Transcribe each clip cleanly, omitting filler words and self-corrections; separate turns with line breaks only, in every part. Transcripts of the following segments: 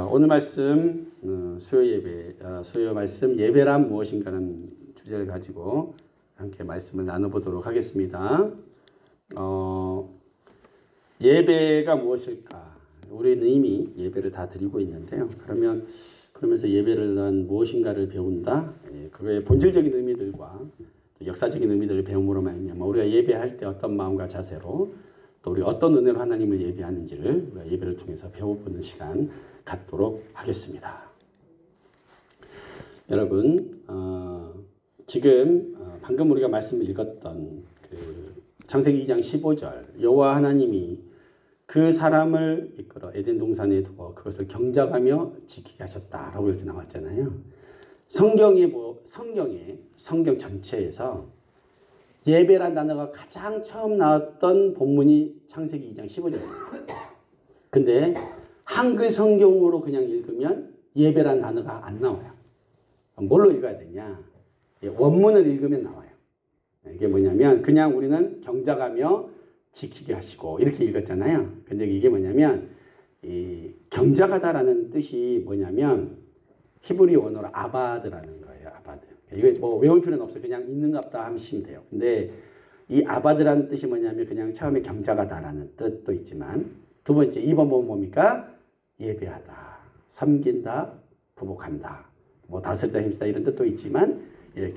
오늘 말씀 수요 예배, 수요 말씀 예배란 무엇인가는 주제를 가지고 함께 말씀을 나눠보도록 하겠습니다. 예배가 무엇일까? 우리는 이미 예배를 다 드리고 있는데요. 그러면서 예배를 무엇인가를 배운다. 그거의 본질적인 의미들과 역사적인 의미들을 배움으로 말미암아 우리가 예배할 때 어떤 마음과 자세로 또 우리 어떤 은혜로 하나님을 예배하는지를 우리가 예배를 통해서 배워보는 시간 갖도록 하겠습니다. 여러분, 지금 방금 우리가 말씀을 읽었던 창세기 2장 15절 여호와 하나님이 그 사람을 이끌어 에덴 동산에 두어 그것을 경작하며 지키게 하셨다라고 이렇게 나왔잖아요. 성경 전체에서 예배란 단어가 가장 처음 나왔던 본문이 창세기 2장 15절입니다. 근데 한글 성경으로 그냥 읽으면 예배란 단어가 안 나와요. 뭘로 읽어야 되냐? 원문을 읽으면 나와요. 이게 뭐냐면 그냥 우리는 경작하며 지키게 하시고 이렇게 읽었잖아요. 근데 이게 뭐냐면 이 경작하다라는 뜻이 뭐냐면 히브리 원어로 아바드라는 거예요. 아바드. 이거 뭐 외울 필요는 없어요. 그냥 있는갑다 하시면 돼요. 근데 이 아바드라는 뜻이 뭐냐면 그냥 처음에 경작하다라는 뜻도 있지만 두 번째 2번 보면 뭡니까? 예배하다, 섬긴다, 부복한다, 뭐 다스리다, 힘쓰다 이런 뜻도 있지만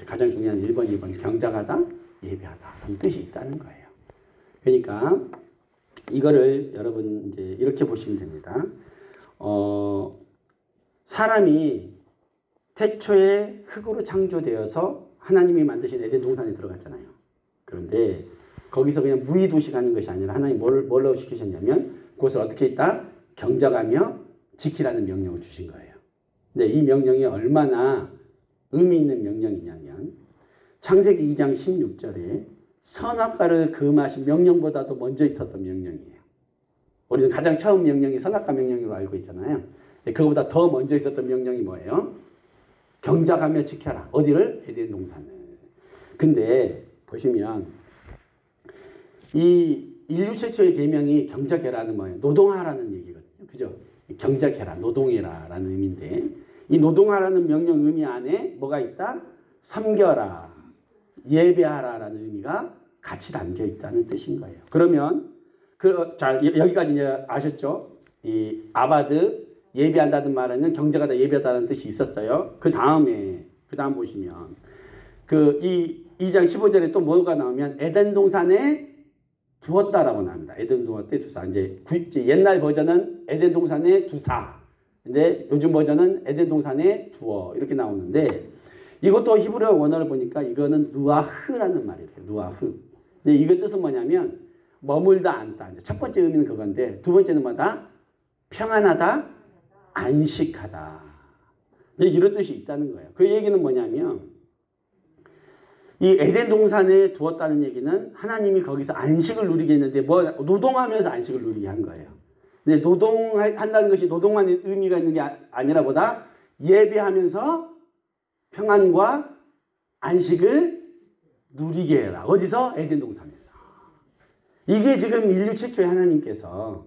가장 중요한 1번, 2번 경작하다, 예배하다 하는 뜻이 있다는 거예요. 그러니까 이거를 여러분 이제 이렇게 보시면 됩니다. 사람이 태초에 흙으로 창조되어서 하나님이 만드신 에덴 동산에 들어갔잖아요. 그런데 거기서 그냥 무의도식하는 것이 아니라 하나님 뭘로 시키셨냐면 그것을 어떻게 있다? 경작하며 지키라는 명령을 주신 거예요. 근데 이 명령이 얼마나 의미 있는 명령이냐면 창세기 2장 16절에 선악과를 금하신 명령보다도 먼저 있었던 명령이에요. 우리는 가장 처음 명령이 선악과 명령으로 알고 있잖아요. 그거보다 더 먼저 있었던 명령이 뭐예요? 경작하며 지켜라. 어디를? 에덴 동산을. 근데 보시면 이 인류 최초의 계명이 경작해라는 뭐예요? 노동하라는 얘기거든요. 그죠? 경작해라, 노동해라라는 의미인데 이 노동하라는 명령 의미 안에 뭐가 있다? 섬겨라, 예배하라라는 의미가 같이 담겨 있다는 뜻인 거예요. 그러면 자 여기까지 이제 아셨죠? 이 아바드 예배한다는 말에는 경작하다, 예배하다는 뜻이 있었어요. 그 다음 보시면 이 2장 15절에 또 뭐가 나오면 에덴 동산에 두었다라고 나옵니다. 에덴 동산에 두사. 이제 옛날 버전은 에덴 동산에 두사. 근데 요즘 버전은 에덴 동산에 두어 이렇게 나오는데 이것도 히브리어 원어를 보니까 이거는 누아흐라는 말이에요. 누아흐. 근데 이거 뜻은 뭐냐면 머물다 앉다. 이제 첫 번째 의미는 그건데 두 번째는 뭐다? 평안하다, 안식하다. 이제 이런 뜻이 있다는 거예요. 그 얘기는 뭐냐면 이 에덴 동산에 두었다는 얘기는 하나님이 거기서 안식을 누리게 했는데 노동하면서 안식을 누리게 한 거예요. 근데 노동한다는 것이 노동만 의미가 있는 게 아니라 보다 예배하면서 평안과 안식을 누리게 해라. 어디서? 에덴 동산에서. 이게 지금 인류 최초의 하나님께서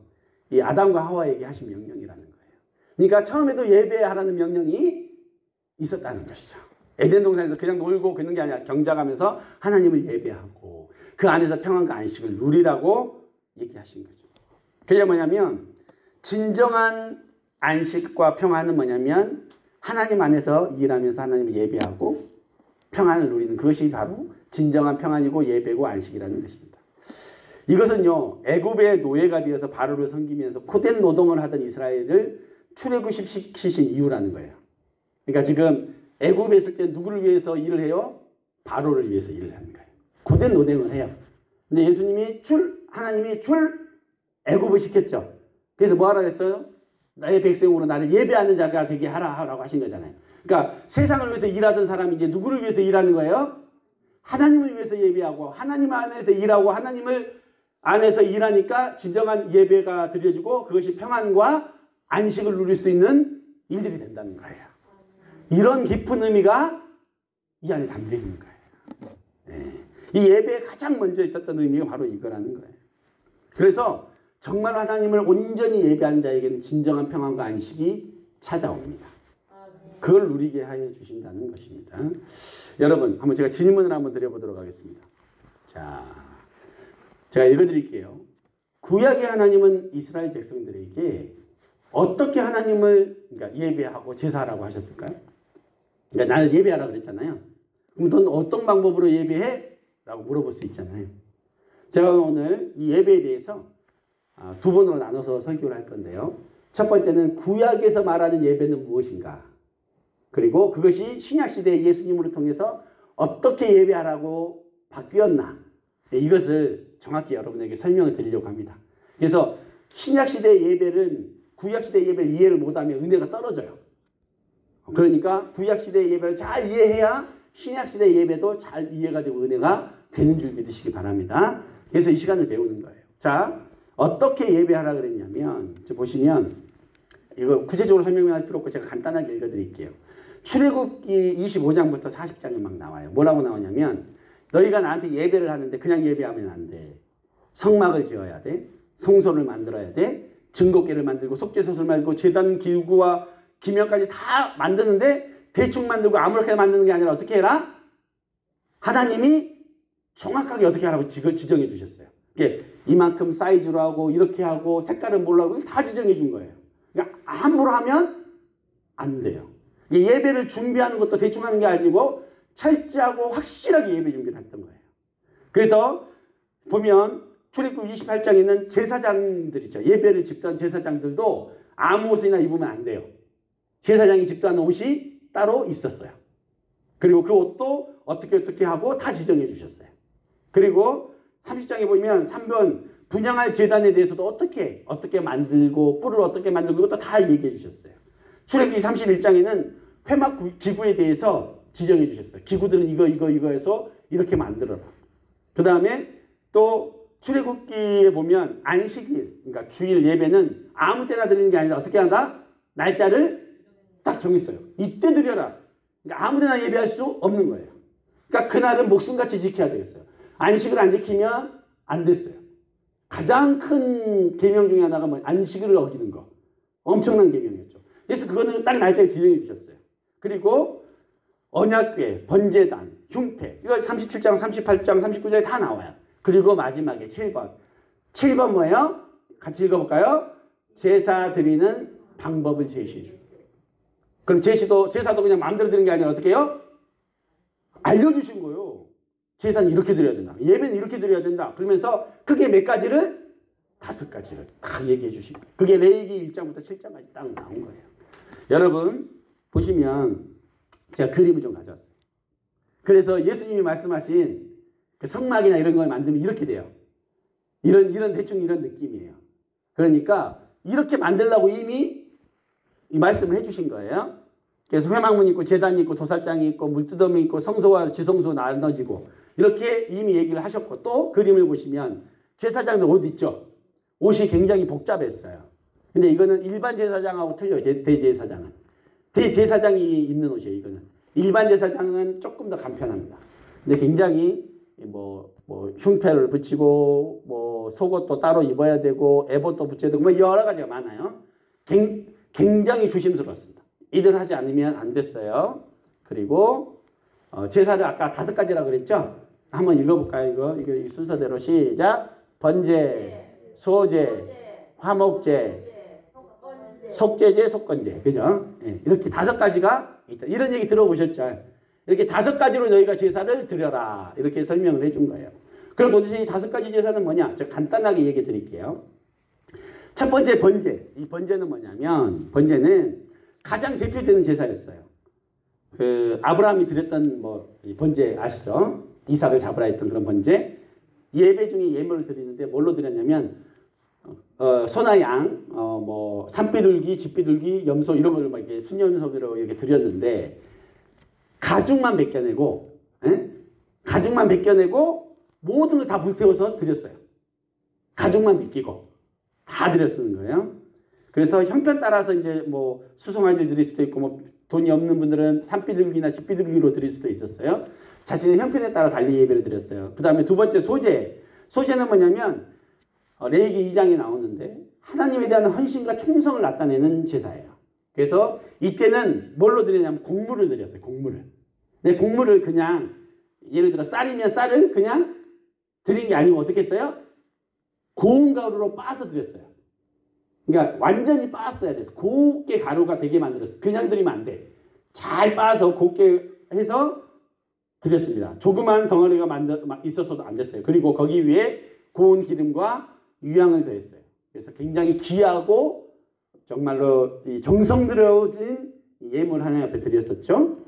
이 아담과 하와에게 하신 명령이라는 거예요. 그러니까 처음에도 예배하라는 명령이 있었다는 것이죠. 에덴 동산에서 그냥 놀고 그런 게 아니라 경작하면서 하나님을 예배하고 그 안에서 평안과 안식을 누리라고 얘기하신 거죠. 그게 뭐냐면 진정한 안식과 평안은 뭐냐면 하나님 안에서 일하면서 하나님을 예배하고 평안을 누리는 그것이 바로 진정한 평안이고 예배고 안식이라는 것입니다. 이것은요 애굽의 노예가 되어서 바로를 섬기면서 고된 노동을 하던 이스라엘을 출애굽시키신 이유라는 거예요. 그러니까 지금 애굽에 있을 때 누구를 위해서 일을 해요? 바로를 위해서 일을 하는 거예요. 고된 노동을 해요. 근데 하나님이 애굽을 시켰죠. 그래서 뭐 하라고 했어요? 나의 백성으로 나를 예배하는 자가 되게 하라고 하신 거잖아요. 그러니까 세상을 위해서 일하던 사람이 이제 누구를 위해서 일하는 거예요? 하나님을 위해서 예배하고 하나님 안에서 일하고 하나님을 안에서 일하니까 진정한 예배가 드려지고 그것이 평안과 안식을 누릴 수 있는 일들이 된다는 거예요. 이런 깊은 의미가 이 안에 담겨 있는 거예요. 네. 이 예배에 가장 먼저 있었던 의미가 바로 이거라는 거예요. 그래서 정말 하나님을 온전히 예배한 자에게는 진정한 평안과 안식이 찾아옵니다. 그걸 누리게 하여 주신다는 것입니다. 여러분, 한번 제가 질문을 한번 드려보도록 하겠습니다. 자, 제가 읽어드릴게요. 구약의 하나님은 이스라엘 백성들에게 어떻게 하나님을 그러니까 예배하고 제사하라고 하셨을까요? 그러니까 나를 예배하라고 그랬잖아요. 그럼 넌 어떤 방법으로 예배해? 라고 물어볼 수 있잖아요. 제가 오늘 이 예배에 대해서 두 번으로 나눠서 설교를 할 건데요. 첫 번째는 구약에서 말하는 예배는 무엇인가? 그리고 그것이 신약시대의 예수님으로 통해서 어떻게 예배하라고 바뀌었나? 이것을 정확히 여러분에게 설명을 드리려고 합니다. 그래서 신약시대의 예배는 구약시대의 예배를 이해를 못하면 은혜가 떨어져요. 그러니까 구약시대의 예배를 잘 이해해야 신약시대의 예배도 잘 이해가 되고 은혜가 되는 줄 믿으시기 바랍니다. 그래서 이 시간을 배우는 거예요. 자, 어떻게 예배하라 그랬냐면 보시면 이거 구체적으로 설명할 필요 없고 제가 간단하게 읽어드릴게요. 출애굽기 25장부터 40장이 막 나와요. 뭐라고 나오냐면 너희가 나한테 예배를 하는데 그냥 예배하면 안 돼. 성막을 지어야 돼. 성소를 만들어야 돼. 증거궤를 만들고 속죄소를 만들고 제단 기구와 기명까지 다 만드는데 대충 만들고 아무렇게나 만드는 게 아니라 어떻게 해라? 하나님이 정확하게 어떻게 하라고 지정해 주셨어요. 이만큼 사이즈로 하고 이렇게 하고 색깔은 뭘로 하고 다 지정해 준 거예요. 그러니까 함부로 하면 안 돼요. 예배를 준비하는 것도 대충 하는 게 아니고 철저하고 확실하게 예배 준비를 했던 거예요. 그래서 보면 출애굽기 28장에는 제사장들 있죠. 예배를 집도한 제사장들도 아무 옷이나 입으면 안 돼요. 제사장이 집도하는 옷이 따로 있었어요. 그리고 그 옷도 어떻게 하고 다 지정해 주셨어요. 그리고 30장에 보면 3번 분향할 제단에 대해서도 어떻게 만들고 뿔을 어떻게 만들고 이것도 다 얘기해 주셨어요. 출애굽기 31장에는 회막 기구에 대해서 지정해 주셨어요. 기구들은 이거 해서 이렇게 만들어라. 그 다음에 또 출애굽기에 보면 안식일, 그러니까 주일 예배는 아무 때나 드리는 게 아니라 어떻게 한다? 날짜를 딱 정했어요. 이때 드려라. 그러니까 아무 데나 예배할 수 없는 거예요. 그러니까 그날은 목숨같이 지켜야 되겠어요. 안식을 안 지키면 안 됐어요. 가장 큰 계명 중에 하나가 안식을 어기는 거. 엄청난 계명이었죠. 그래서 그거는 딱 날짜에 지정해 주셨어요. 그리고 언약궤, 번제단, 흉패. 이거 37장, 38장, 39장에 다 나와요. 그리고 마지막에 7번. 7번 뭐예요? 같이 읽어볼까요? 제사 드리는 방법을 제시해 줍니다. 그럼 제사도 그냥 마음대로 드리는 게 아니라 어떻게 해요? 알려주신 거예요. 제사는 이렇게 드려야 된다. 예배는 이렇게 드려야 된다. 그러면서 크게 몇 가지를? 5가지를 다 얘기해 주신 거예요. 그게 레위기 1장부터 7장까지 딱 나온 거예요. 여러분 보시면 제가 그림을 좀 가져왔어요. 그래서 예수님이 말씀하신 그 성막이나 이런 걸 만들면 이렇게 돼요. 이런 대충 이런 느낌이에요. 그러니까 이렇게 만들려고 이미 이 말씀을 해주신 거예요. 그래서 회막문 있고 제단이 있고 도살장이 있고 물두덩이 있고 성소와 지성소 나눠지고 이렇게 이미 얘기를 하셨고 또 그림을 보시면 제사장들 옷 있죠. 옷이 굉장히 복잡했어요. 근데 이거는 일반 제사장하고 틀려요. 대제사장은. 대제사장이 입는 옷이에요. 이거는. 일반 제사장은 조금 더 간편합니다. 근데 굉장히 흉패를 붙이고 속옷도 따로 입어야 되고 에봇도 붙여야 되고 여러 가지가 많아요. 굉장히 조심스러웠습니다. 이들 하지 않으면 안 됐어요. 그리고 제사를 아까 5가지라고 그랬죠? 한번 읽어볼까요? 이거 순서대로 시작. 번제, 소제, 화목제, 속죄제, 속건제. 그죠? 네, 이렇게 5가지가 있다. 이런 얘기 들어보셨죠? 이렇게 5가지로 너희가 제사를 드려라. 이렇게 설명을 해준 거예요. 그럼 도대체 이 5가지 제사는 뭐냐? 제가 간단하게 얘기해 드릴게요. 첫 번째 번제. 이 번제는 뭐냐면 번제는 가장 대표되는 제사였어요. 아브라함이 드렸던 이 번제 아시죠? 이삭을 잡으라 했던 그런 번제. 예배 중에 예물을 드리는데 뭘로 드렸냐면 소나 양, 산비둘기, 집비둘기, 염소 이런 걸 막 이렇게 순염소로 이렇게 드렸는데 가죽만 벗겨내고 모든 걸 다 불태워서 드렸어요. 가죽만 벗기고 다 드렸는 거예요. 그래서 형편 따라서 이제 수송아지를 드릴 수도 있고 돈이 없는 분들은 산비둘기나 집비둘기로 드릴 수도 있었어요. 자신의 형편에 따라 달리 예배를 드렸어요. 그 다음에 두 번째 소제. 소제는 뭐냐면 레위기 2장에 나오는데 하나님에 대한 헌신과 충성을 나타내는 제사예요. 그래서 이때는 뭘로 드리냐면 곡물을 드렸어요. 곡물을. 근데 곡물을 그냥 예를 들어 쌀이면 쌀을 그냥 드린 게 아니고 어떻게 했어요? 고운 가루로 빻아서 드렸어요. 그러니까 완전히 빻았어야 돼서 곱게 가루가 되게 만들었어요. 그냥 드리면 안 돼. 잘 빻아서 곱게 해서 드렸습니다. 조그만 덩어리가 있었어도 안 됐어요. 그리고 거기 위에 고운 기름과 유향을 더했어요. 그래서 굉장히 귀하고 정말로 정성 들여진 예물 하나님 앞에 드렸었죠.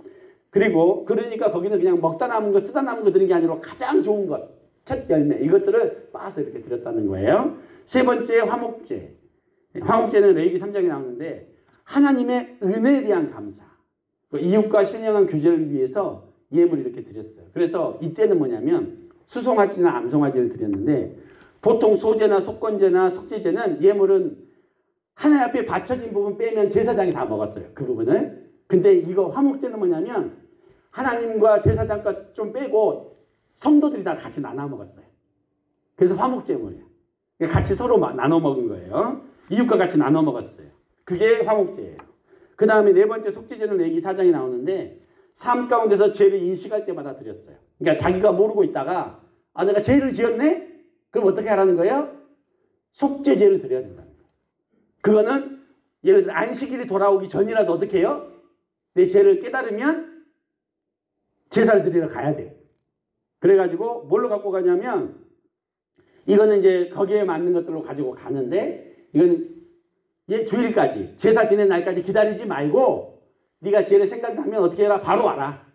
그리고 그러니까 거기는 그냥 먹다 남은 거 쓰다 남은 거 드린 게 아니라 가장 좋은 것, 첫 열매 이것들을 빻아서 이렇게 드렸다는 거예요. 세 번째 화목제. 화목제는 레위기 3장에 나오는데 하나님의 은혜에 대한 감사, 이웃과 신령한 교제를 위해서 예물을 이렇게 드렸어요. 그래서 이때는 뭐냐면 수송아지나 암송아지를 드렸는데 보통 소제나 속건제나 속죄제는 예물은 하나님 앞에 바쳐진 부분 빼면 제사장이 다 먹었어요. 그 부분을. 근데 이거 화목제는 뭐냐면 하나님과 제사장과 좀 빼고 성도들이 다 같이 나눠 먹었어요. 그래서 화목제물이에요. 같이 서로 나눠 먹은 거예요. 이웃과 같이 나눠 먹었어요. 그게 화목제예요. 그 다음에 네 번째 속죄제는 레위기 4장이 나오는데 삶 가운데서 죄를 인식할 때마다 드렸어요. 그러니까 자기가 모르고 있다가 내가 죄를 지었네? 그럼 어떻게 하라는 거예요? 속죄제를 드려야 된다는 거예요. 그거는 예를 들어 안식일이 돌아오기 전이라도 어떻게 해요? 내 죄를 깨달으면 제사를 드리러 가야 돼요. 그래가지고 뭘로 갖고 가냐면 이거는 이제 거기에 맞는 것들로 가지고 가는데 이건 주일까지 제사 지낸 날까지 기다리지 말고 네가 죄를 생각나면 어떻게 해라? 바로 와라.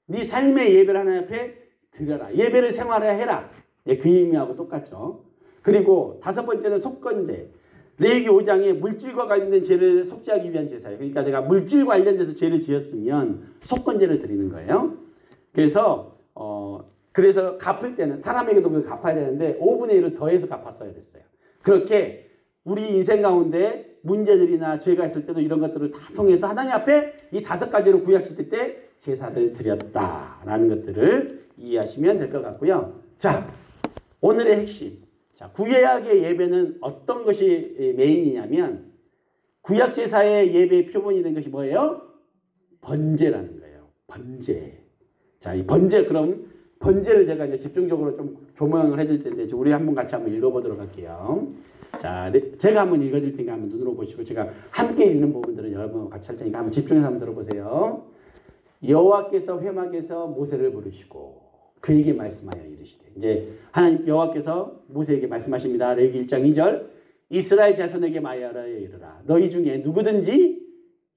네 삶의 예배를 하나님 앞에 드려라. 예배를 생활해라. 그 의미하고 똑같죠. 그리고 다섯 번째는 속건제. 레위기 5장에 물질과 관련된 죄를 속죄하기 위한 제사예요. 그러니까 내가 물질 관련돼서 죄를 지었으면 속건제를 드리는 거예요. 그래서 갚을 때는 사람에게도 그걸 갚아야 되는데 5분의 1을 더해서 갚았어야 됐어요. 그렇게 우리 인생 가운데 문제들이나 죄가 있을 때도 이런 것들을 다 통해서 하나님 앞에 이 다섯 가지로 구약시킬 때 제사를 드렸다라는 것들을 이해하시면 될 것 같고요. 자, 오늘의 핵심. 자, 구약의 예배는 어떤 것이 메인이냐면 구약 제사의 예배의 표본이 된 것이 뭐예요? 번제라는 거예요. 번제. 자, 이 번제 그럼 번제를 제가 이제 집중적으로 좀 조명을 해드릴 텐데 우리 한번 같이 한번 읽어보도록 할게요. 자, 제가 한번 읽어드릴 테니까 한번 눈으로 보시고 제가 함께 읽는 부분들은 여러분과 같이 할 테니까 한번 집중해서 한번 들어보세요. 여호와께서 회막에서 모세를 부르시고 그에게 말씀하여 이르시되 이제 하나님 여호와께서 모세에게 말씀하십니다. 레위기 1장 2절 이스라엘 자손에게 말하여 이르라 너희 중에 누구든지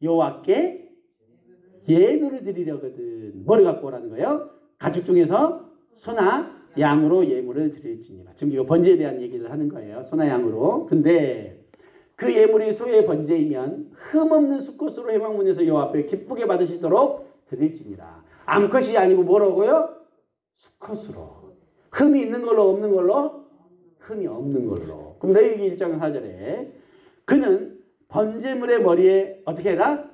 여호와께 예물을 드리려거든 뭐를 갖고 오라는 거예요? 가축 중에서 소나 양으로 예물을 드릴지니라. 지금 이거 번제에 대한 얘기를 하는 거예요. 소나 양으로. 근데 그 예물이 소의 번제이면 흠없는 수컷으로 회막문에서 여호와 앞에 기쁘게 받으시도록 드릴지니라. 암컷이 아니고 뭐라고요? 수컷으로. 흠이 있는 걸로 없는 걸로? 흠이 없는 걸로. 그럼 레위기 1장 4절에 그는 번제물의 머리에 어떻게 해라?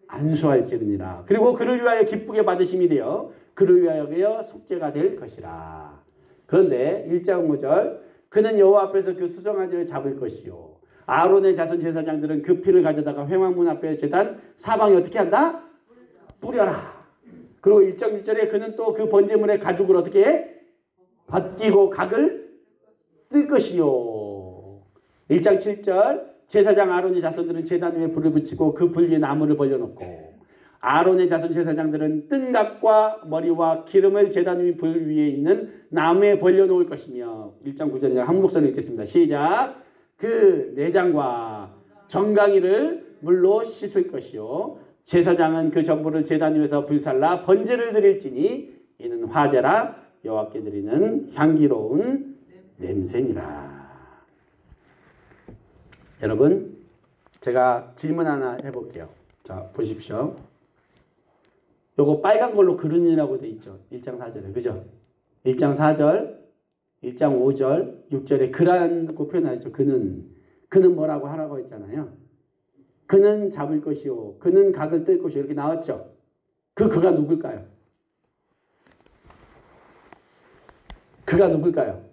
안수할지니라. 그리고 그를 위하여 기쁘게 받으심이 되어 그를 위하여 속죄가 될 것이라. 그런데 1장 5절 그는 여호와 앞에서 그 수송아지를 잡을 것이요 아론의 자손 제사장들은 그 피를 가져다가 회막문 앞에 제단 사방에 어떻게 한다? 뿌려라. 그리고 1장 6절에 그는 또 그 번제물의 가죽을 어떻게 해? 벗기고 각을 뜰 것이요. 1장 7절 제사장 아론의 자손들은 제단 위에 불을 붙이고 그 불 위에 나무를 벌려놓고 아론의 자손 제사장들은 뜬 각과 머리와 기름을 제단 위 불 위에 있는 나무에 벌려놓을 것이며 1장 9절에 한 목소리로 읽겠습니다. 시작. 그 내장과 정강이를 물로 씻을 것이요 제사장은 그 전부를 제단 위에서 불살라 번제를 드릴지니 이는 화제라 여호와께 드리는 향기로운 냄새니라. 여러분 제가 질문 하나 해볼게요. 자 보십시오. 요거 빨간 걸로 그른이라고 돼 있죠. 1장 4절에. 그죠? 1장 4절, 1장 5절, 6절에 그라고 표현하죠. 그는 뭐라고 하라고 했잖아요. 그는 잡을 것이요. 그는 각을 뜰 것이요. 이렇게 나왔죠. 그가 누굴까요? 그가 누굴까요?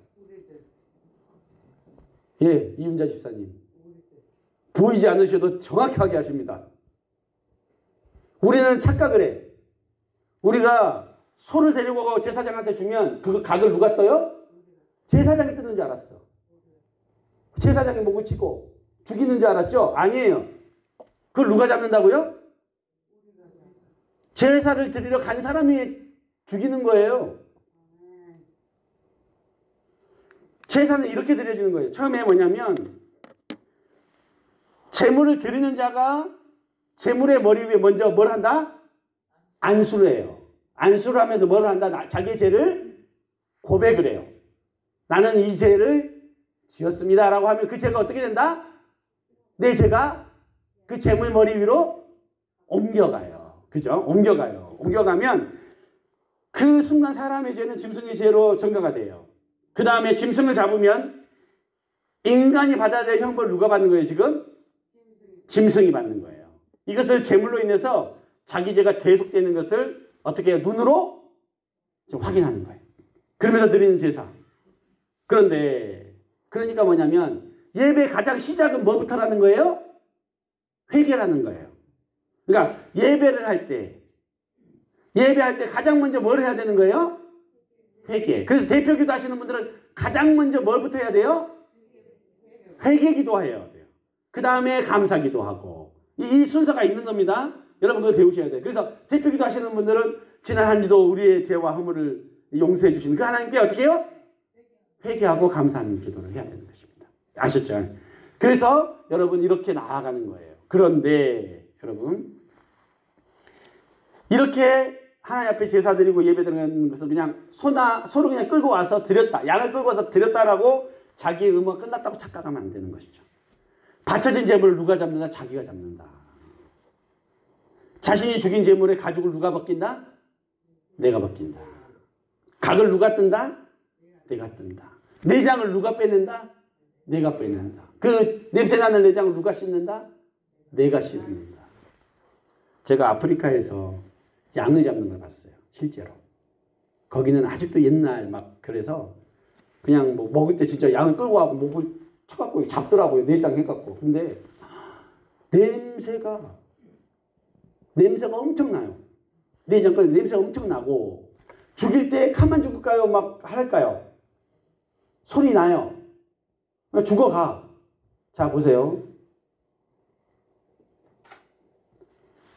예, 이윤자 집사님. 보이지 않으셔도 정확하게 하십니다. 우리는 착각을 해. 우리가 소를 데리고 가고 제사장한테 주면 그 각을 누가 떠요? 제사장이 뜨는 줄 알았어. 제사장이 목을 치고 죽이는 줄 알았죠? 아니에요. 그걸 누가 잡는다고요? 제사를 드리러 간 사람이 죽이는 거예요. 제사는 이렇게 드려지는 거예요. 처음에 뭐냐면 제물을 드리는 자가 제물의 머리 위에 먼저 뭘 한다? 안수를 해요. 안수를 하면서 뭘 한다? 자기의 죄를 고백을 해요. 나는 이 죄를 지었습니다 라고 하면 그 죄가 어떻게 된다? 내 죄가 그 제물 머리 위로 옮겨가요. 그죠? 옮겨가요. 옮겨가면 그 순간 사람의 죄는 짐승의 죄로 전가가 돼요. 그 다음에 짐승을 잡으면 인간이 받아야 될 형벌을 누가 받는 거예요 지금? 짐승이 받는 거예요. 이것을 제물로 인해서 자기 죄가 계속되는 것을 어떻게 해요? 눈으로 확인하는 거예요. 그러면서 드리는 제사. 그런데 그러니까 뭐냐면 예배 가장 시작은 뭐부터라는 거예요? 회개라는 거예요. 그러니까 예배를 할 때 예배할 때 가장 먼저 뭘 해야 되는 거예요? 회개. 그래서 대표기도 하시는 분들은 가장 먼저 뭘부터 해야 돼요? 회개기도 해야 돼요. 그 다음에 감사기도 하고 이 순서가 있는 겁니다. 여러분 그걸 배우셔야 돼요. 그래서 대표기도 하시는 분들은 지난 한 주도 우리의 죄와 허물을 용서해 주시는 그 하나님께 어떻게 해요? 회개하고 감사하는 기도를 해야 되는 것입니다. 아셨죠? 그래서 여러분 이렇게 나아가는 거예요. 그런데 여러분 이렇게 하나님 앞에 제사 드리고 예배 드리는 것을 그냥 소를 그냥 끌고 와서 드렸다. 양을 끌고 와서 드렸다라고 자기의 의무가 끝났다고 착각하면 안 되는 것이죠. 바쳐진 제물을 누가 잡는다? 자기가 잡는다. 자신이 죽인 제물의 가죽을 누가 벗긴다? 내가 벗긴다. 각을 누가 뜬다? 내가 뜬다. 내장을 누가 빼낸다? 내가 빼낸다. 그 냄새나는 내장을 누가 씻는다? 내가 씻는다. 제가 아프리카에서 양을 잡는 걸 봤어요. 실제로. 거기는 아직도 옛날 막 그래서 그냥 뭐 먹을 때 진짜 양을 끌고 와고 목을 쳐갖고 잡더라고요. 내장 해갖고. 근데 냄새가 엄청나요. 내장 끌 냄새가 엄청나고 죽일 때 칼만 죽을까요? 막 할까요? 소리 나요. 죽어가. 자 보세요.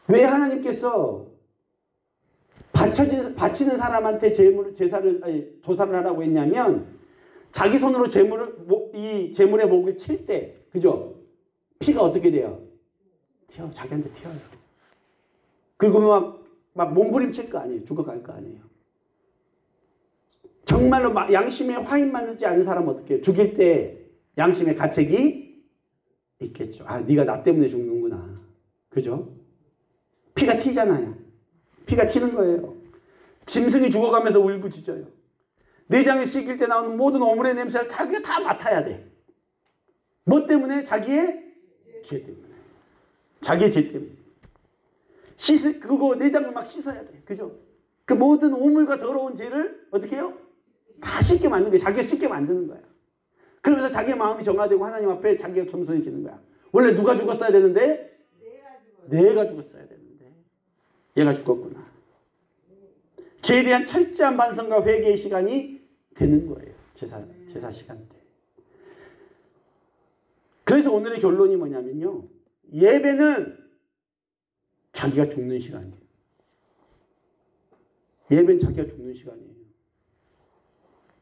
왜 하나님께서 바치는 사람한테 조사를 하라고 했냐면 자기 손으로 이 제물의 목을 칠 때, 그죠? 피가 어떻게 돼요? 자기한테 튀어요. 그리고 막 몸부림칠 거 아니에요. 죽어갈 거 아니에요. 정말로 양심에 화인 맞지 않은 사람은 어떻게 해요? 죽일 때 양심의 가책이 있겠죠. 아, 네가 나 때문에 죽는구나. 그죠? 피가 튀잖아요. 피가 튀는 거예요. 짐승이 죽어가면서 울부짖어요. 내장이 씻길 때 나오는 모든 오물의 냄새를 자기가 다 맡아야 돼. 뭐 때문에? 자기의 죄 때문에. 자기의 죄 때문에. 그거 내장을 막 씻어야 돼. 그죠? 그 모든 오물과 더러운 죄를 어떻게 해요? 다 씻게 만드는 거예요. 자기가 씻게 만드는 거야. 그러면서 자기의 마음이 정화되고 하나님 앞에 자기가 겸손해지는 거야. 원래 누가 죽었어야 되는데? 내가 죽었어야 되는데. 얘가 죽었구나. 죄에 대한 철저한 반성과 회개의 시간이 되는 거예요. 제사 시간 때. 그래서 오늘의 결론이 뭐냐면요. 예배는 자기가 죽는 시간이에요. 예배는 자기가 죽는 시간이에요.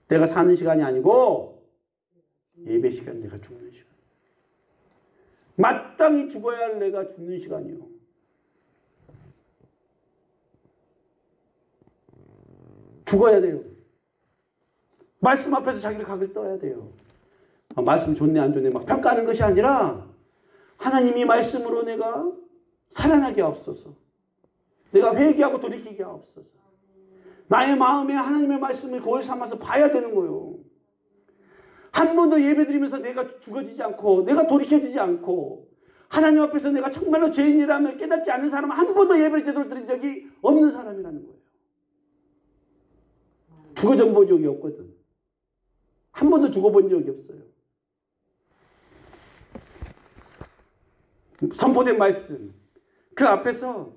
내가 사는 시간이 아니고 예배 시간 내가 죽는 시간. 마땅히 죽어야 할 내가 죽는 시간이요. 죽어야 돼요. 말씀 앞에서 자기를 각을 떠야 돼요. 말씀 좋네 안 좋네 막 평가하는 것이 아니라 하나님이 말씀으로 내가 살아나게 하옵소서. 내가 회개하고 돌이키게 하옵소서. 나의 마음에 하나님의 말씀을 거울 삼아서 봐야 되는 거예요. 한 번도 예배드리면서 내가 죽어지지 않고 내가 돌이켜지지 않고 하나님 앞에서 내가 정말로 죄인이라면 깨닫지 않는 사람은 한 번도 예배를 제대로 드린 적이 없는 사람이라는 거예요. 죽어져 본 적이 없거든. 한 번도 죽어본 적이 없어요. 선포된 말씀 그 앞에서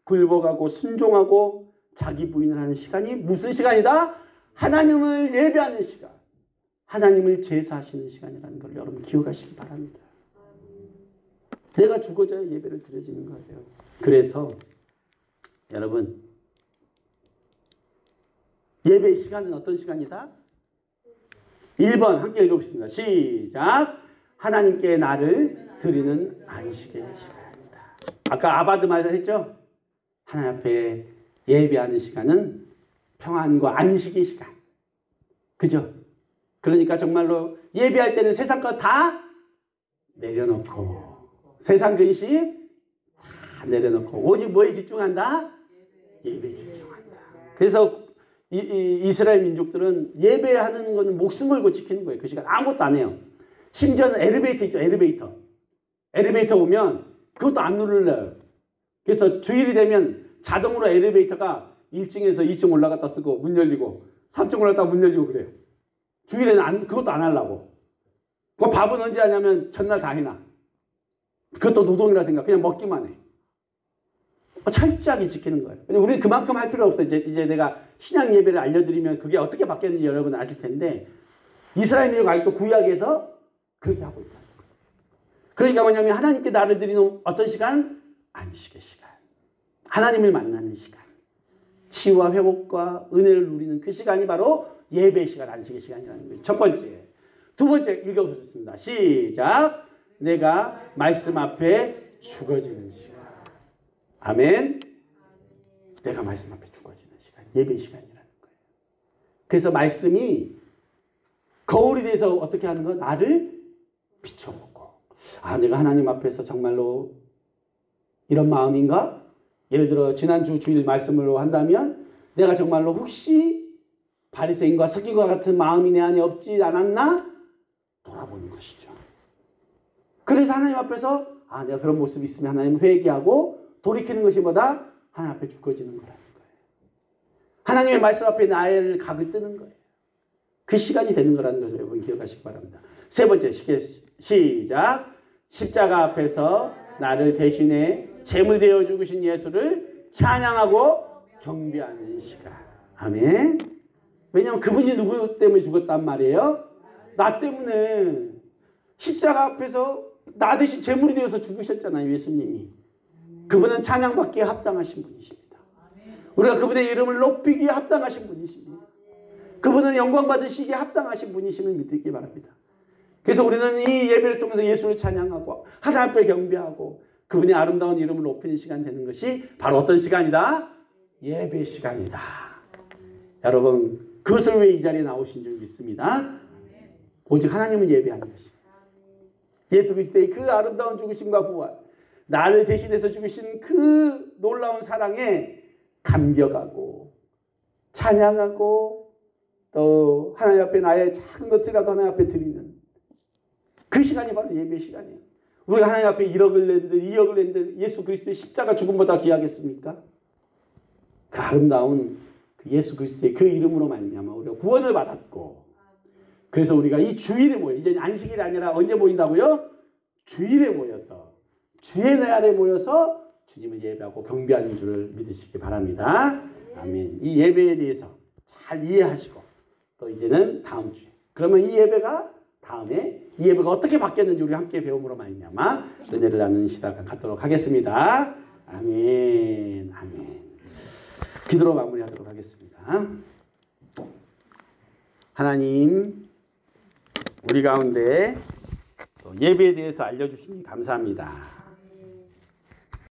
굴복하고 순종하고 자기 부인을 하는 시간이 무슨 시간이다? 하나님을 예배하는 시간. 하나님을 제사하시는 시간이라는 걸 여러분 기억하시기 바랍니다. 내가 죽어져야 예배를 드려지는 거예요. 그래서 여러분 예배 시간은 어떤 시간이다? 1번 함께 읽어보겠습니다. 시작. 하나님께 나를 드리는 안식의 시간이다. 아까 아바드 말했죠? 하나님 앞에 예배하는 시간은 평안과 안식의 시간. 그죠? 그러니까 정말로 예배할 때는 세상 것 다 내려놓고 세상 근심 다 내려놓고 오직 뭐에 집중한다? 예배에 집중한다. 그래서 이스라엘 민족들은 예배하는 거는 목숨 걸고 지키는 거예요. 그 시간 아무것도 안 해요. 심지어는 엘리베이터 있죠. 엘리베이터 오면 그것도 안 누르려요. 그래서 주일이 되면 자동으로 엘리베이터가 1층에서 2층 올라갔다 쓰고 문 열리고 3층 올라갔다 문 열리고 그래요. 주일에는 그것도 안 하려고. 그 밥은 언제 하냐면 전날 다 해놔. 그것도 노동이라 생각. 그냥 먹기만 해. 철저하게 지키는 거예요. 우리는 그만큼 할 필요 없어요. 이제 내가 신약 예배를 알려드리면 그게 어떻게 바뀌었는지 여러분 아실 텐데 이스라엘 민족 아직도 구약에서 그렇게 하고 있다는 거예요. 그러니까 뭐냐면 하나님께 나를 드리는 어떤 시간? 안식의 시간. 하나님을 만나는 시간. 치유와 회복과 은혜를 누리는 그 시간이 바로 예배의 시간, 안식의 시간이라는 거예요. 첫 번째. 두 번째 읽어보겠습니다. 시작. 내가 말씀 앞에 죽어지는 시간. 아멘. 내가 말씀 앞에 죽어지는 시간. 예배 시간이라는 거예요. 그래서 말씀이 거울이 돼서 어떻게 하는 거? 나를 비춰보고. 아, 내가 하나님 앞에서 정말로 이런 마음인가? 예를 들어 지난주 주일 말씀으로 한다면 내가 정말로 혹시 바리새인과 서기관과 같은 마음이 내 안에 없지 않았나? 돌아보는 것이죠. 그래서 하나님 앞에서 내가 그런 모습이 있으면 하나님 회개하고 돌이키는 것이 뭐다? 하나님 앞에 죽어지는 거라는 거예요. 하나님의 말씀 앞에 나를 각을 뜨는 거예요. 그 시간이 되는 거라는 것을 여러분 기억하시기 바랍니다. 세 번째 시작. 십자가 앞에서 나를 대신해 제물 되어 죽으신 예수를 찬양하고 경배하는 시간. 아멘. 왜냐하면 그분이 누구 때문에 죽었단 말이에요? 나 때문에. 십자가 앞에서 나 대신 제물이 되어서 죽으셨잖아요. 예수님이. 그분은 찬양받기에 합당하신 분이십니다. 우리가 그분의 이름을 높이기에 합당하신 분이십니다. 그분은 영광 받으시기에 합당하신 분이심을 믿기 바랍니다. 그래서 우리는 이 예배를 통해서 예수를 찬양하고 하나님 앞에 경배하고 그분의 아름다운 이름을 높이는 시간 되는 것이 바로 어떤 시간이다? 예배 시간이다. 여러분 그것을 왜 이 자리에 나오신 줄 믿습니다. 오직 하나님을 예배하는 것입니다. 예수 그리스도의 그 아름다운 죽으심과 부활, 나를 대신해서 죽으신 그 놀라운 사랑에 감격하고 찬양하고 또 하나님 앞에 나의 작은 것이라도 하나님 앞에 드리는 그 시간이 바로 예배 시간이에요. 우리가 하나님 앞에 1억을 낸들 2억을 낸들 예수 그리스도의 십자가 죽음보다 귀하겠습니까? 그 아름다운 그 예수 그리스도의 그 이름으로 말미암아 우리가 구원을 받았고 그래서 우리가 이 주일에 모여 이제 안식일이 아니라 언제 모인다고요? 주일에 모여서 주의 날에 모여서 주님을 예배하고 경배하는 줄을 믿으시기 바랍니다. 아멘. 이 예배에 대해서 잘 이해하시고 또 이제는 다음 주에 그러면 이 예배가 다음에 이 예배가 어떻게 바뀌었는지 우리 함께 배움으로 말미암아 은혜를 나누는 시간 갖도록 하겠습니다. 아멘. 아멘. 기도로 마무리하도록 하겠습니다. 하나님 우리 가운데 예배에 대해서 알려주시니 감사합니다.